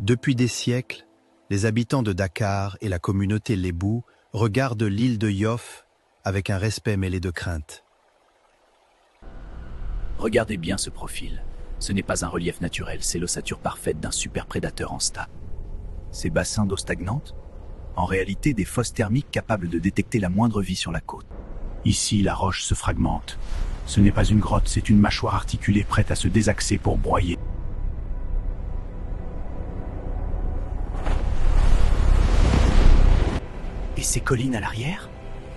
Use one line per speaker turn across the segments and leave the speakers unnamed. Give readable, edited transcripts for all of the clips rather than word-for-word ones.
Depuis des siècles, les habitants de Dakar et la communauté Lébou regardent l'île de Yoff avec un respect mêlé de crainte.
Regardez bien ce profil. Ce n'est pas un relief naturel, c'est l'ossature parfaite d'un superprédateur en stade. Ces bassins d'eau stagnante? En réalité, des fosses thermiques capables de détecter la moindre vie sur la côte.
Ici, la roche se fragmente. Ce n'est pas une grotte, c'est une mâchoire articulée prête à se désaxer pour broyer.
Et ces collines à l'arrière?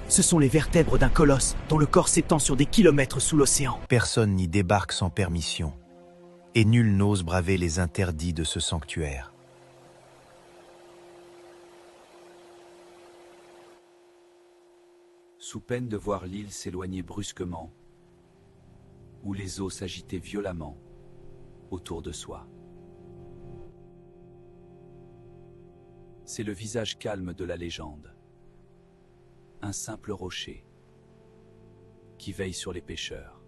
Ce sont les vertèbres d'un colosse dont le corps s'étend sur des kilomètres sous l'océan.
Personne n'y débarque sans permission, et nul n'ose braver les interdits de ce sanctuaire.
Sous peine de voir l'île s'éloigner brusquement, ou les eaux s'agiter violemment autour de soi. C'est le visage calme de la légende. Un simple rocher qui veille sur les pêcheurs.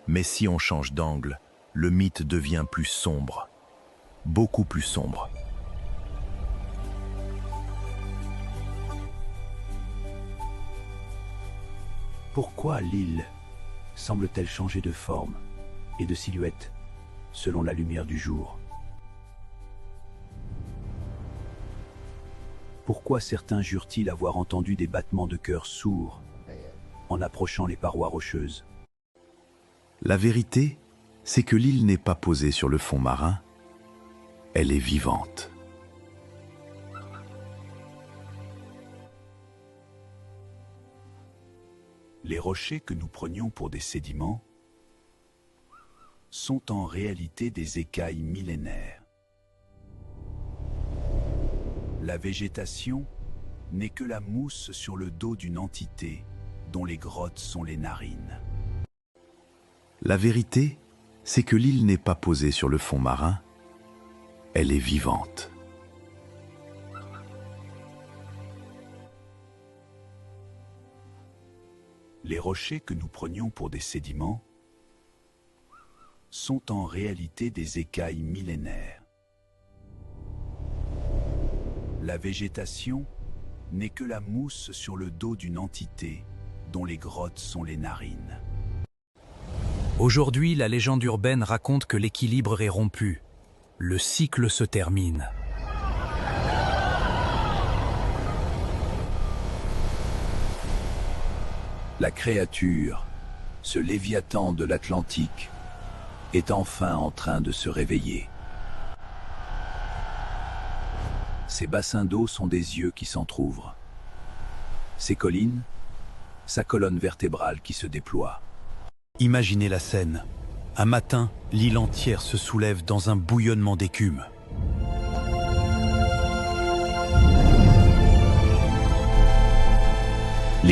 Mais si on change d'angle, le mythe devient plus sombre, beaucoup plus sombre.
Pourquoi l'île semble-t-elle changer de forme et de silhouette selon la lumière du jour? Pourquoi certains jurent-ils avoir entendu des battements de cœur sourds en approchant les parois rocheuses?
La vérité, c'est que l'île n'est pas posée sur le fond marin, elle est vivante.
Les rochers que nous prenions pour des sédiments sont en réalité des écailles millénaires. La végétation n'est que la mousse sur le dos d'une entité dont les grottes sont les narines.
La vérité, c'est que l'île n'est pas posée sur le fond marin, elle est vivante.
Les rochers que nous prenions pour des sédiments sont en réalité des écailles millénaires. La végétation n'est que la mousse sur le dos d'une entité dont les grottes sont les narines.
Aujourd'hui, la légende urbaine raconte que l'équilibre est rompu. Le cycle se termine.
La créature, ce léviathan de l'Atlantique, est enfin en train de se réveiller. Ces bassins d'eau sont des yeux qui s'entr'ouvrent. Ces collines, sa colonne vertébrale qui se déploie.
Imaginez la scène. Un matin, l'île entière se soulève dans un bouillonnement d'écume.